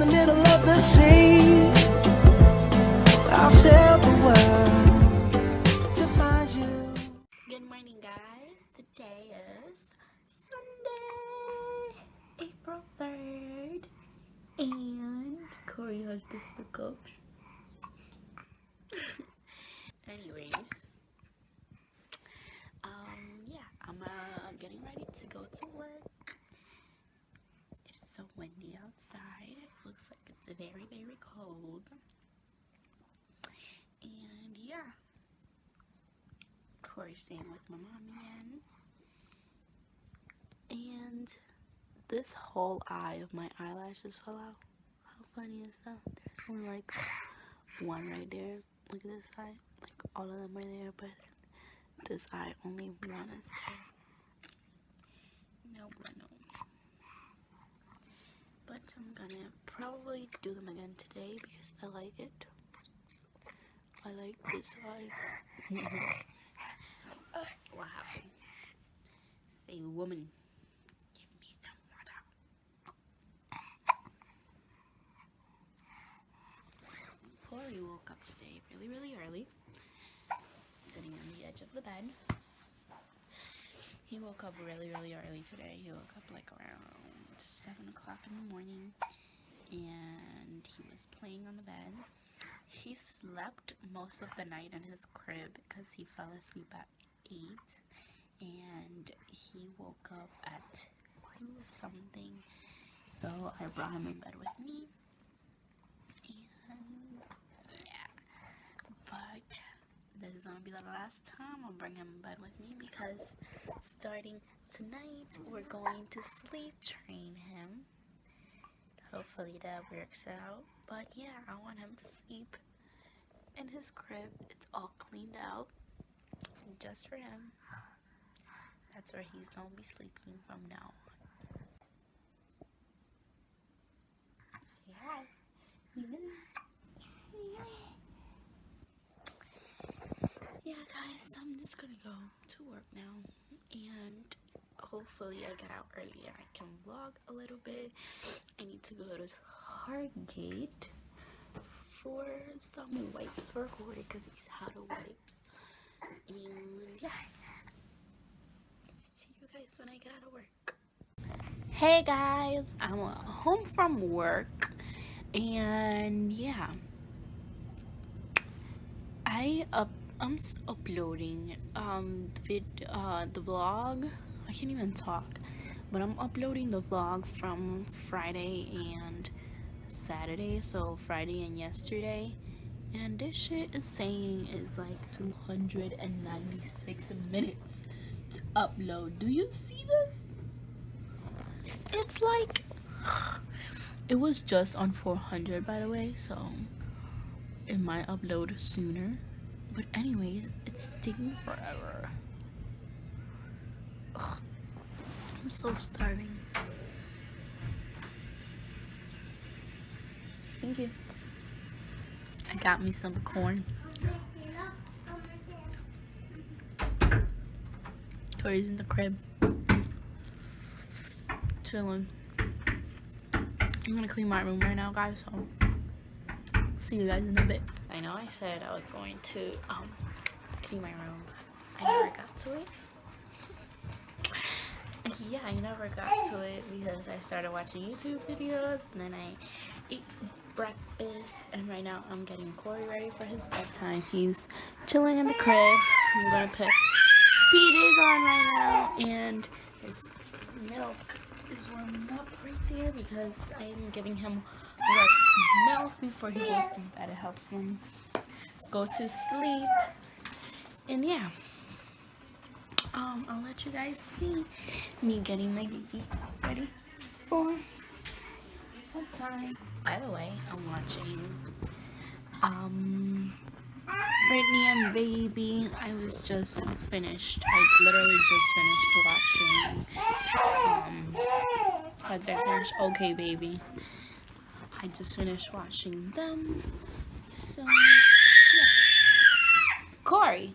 the middle of the sea. I'll sail the world to find you. Good morning, guys. Today is Sunday, April 3rd, and Kory has the hiccups. Anyways, yeah, I'm getting ready to go to work. It's so windy outside. It looks like it's very, very cold. And yeah, Kory's staying with my mom again. And this whole eye of my eyelashes fell out. How funny is that? There's only like one right there. Look at this eye. Like all of them are there, but this eye, only one is there. No bueno. But I'm gonna probably do them again today because I like it. I like this eye. What happened? Say, woman, give me some water. Kory woke up today really, really early, sitting on the edge of the bed. He woke up really, really early today. He woke up like around 7 o'clock in the morning, and he was playing on the bed. He slept most of the night in his crib because he fell asleep at 8, and he woke up at 2 something. So I brought him in bed with me, and yeah, but this is gonna be the last time I'll bring him in bed with me because starting tonight we're going to sleep train him. Hopefully that works out. But yeah, I want him to sleep in his crib. It's all cleaned out just for him. That's where he's gonna be sleeping from now on. Yeah, guys, I'm just gonna go to work now, and hopefully I get out early and I can vlog a little bit. I need to go to Target for some wipes for Kory because he's out of wipes. And yeah, see you guys when I get out of work. Hey guys, I'm home from work, and yeah, I'm uploading the vlog. I can't even talk, but I'm uploading the vlog from Friday and Saturday, so Friday and yesterday, and this shit is saying it's like 296 minutes to upload. Do you see this? It's like, it was just on 400, by the way, so it might upload sooner. But anyways, it's taking forever. Ugh, I'm so starving. Thank you. I got me some corn. Kory's in the crib, chilling. I'm gonna clean my room right now, guys, so see you guys in a bit. I know I said I was going to clean my room. I never got to it. Yeah, I never got to it because I started watching YouTube videos, and then I ate breakfast, and right now I'm getting Kory ready for his bedtime. He's chilling in the crib. I'm gonna put PJs on right now, and his milk is warming up right there because I'm giving him wet milk before he goes to bed. It helps him go to sleep. And yeah, I'll let you guys see me getting my baby ready for bedtime. By the way, I'm watching Brittany and Baby. I was just finished. I literally just finished watching how did I finish? Okay Baby. I just finished watching them. So yeah. Kory.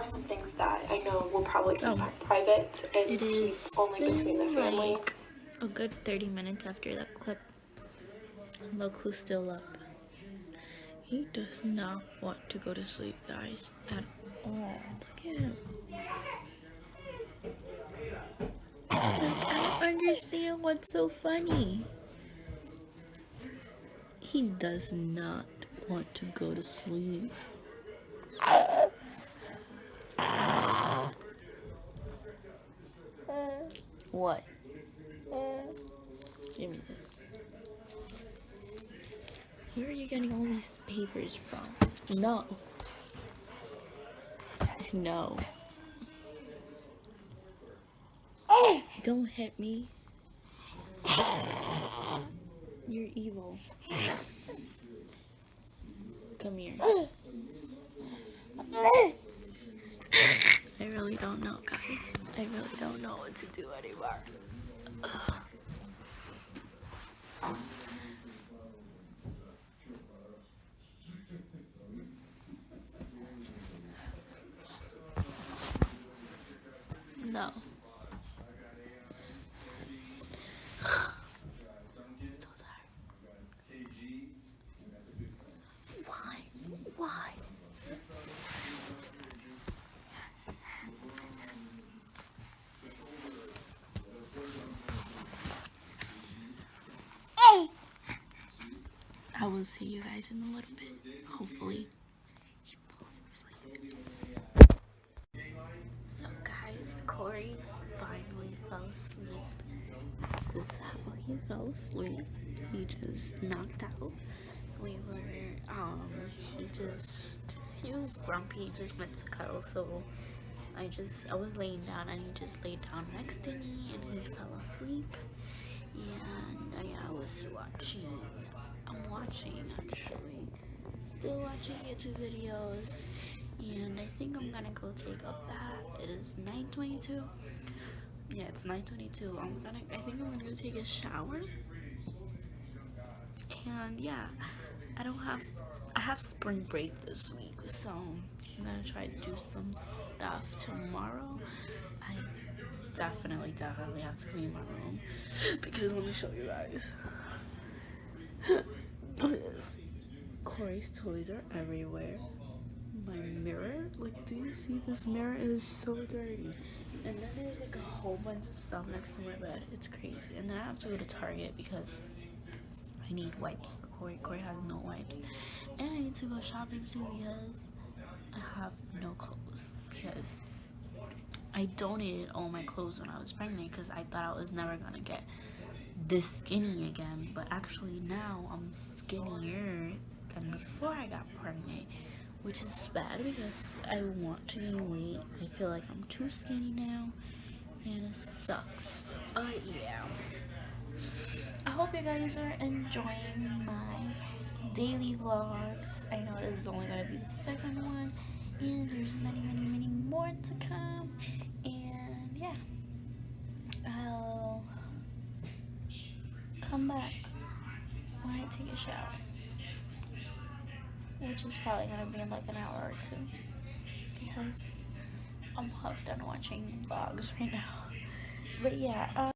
are some things that I know will probably So, keep private and it keep is only between the family. like a good 30 minutes after that clip. Look who's still up. He does not want to go to sleep, guys, at all. Look at him. Like, I don't understand what's so funny. He does not want to go to sleep. What? Give me this. Where are you getting all these papers from? No. No. Don't hit me. You're evil. Come here. I really don't know, guys. I really don't know what to do anymore. No. So tired. Why? Why? I will see you guys in a little bit. Hopefully. He falls asleep. So guys, Kory finally fell asleep. This is how he fell asleep. He just knocked out. He was grumpy. He just went to cuddle. So I was laying down and he just laid down next to me and he fell asleep. And I'm watching actually. Still watching YouTube videos. And I think I'm gonna go take a bath. It is 9:22. Yeah, it's 9:22. I think I'm gonna go take a shower. And yeah, I have spring break this week, so I'm gonna try to do some stuff tomorrow. I definitely have to clean my room because let me show you guys. Look at this. Kory's toys are everywhere. My mirror, like, do you see this mirror? It is so dirty. And then there's like a whole bunch of stuff next to my bed. It's crazy. And then I have to go to Target because I need wipes for Kory. Kory has no wipes. And I need to go shopping too because I have no clothes. Because I donated all my clothes when I was pregnant because I thought I was never going to get this skinny again. But actually now I'm skinnier than before I got pregnant. Which is bad because I want to gain weight. I feel like I'm too skinny now. And it sucks. Yeah. I hope you guys are enjoying my daily vlogs. I know this is only going to be the second one. And there's many more to come. And yeah. I'll come back when I take a shower. Which is probably going to be in like an hour or two. Because I'm hooked on watching vlogs right now. But yeah.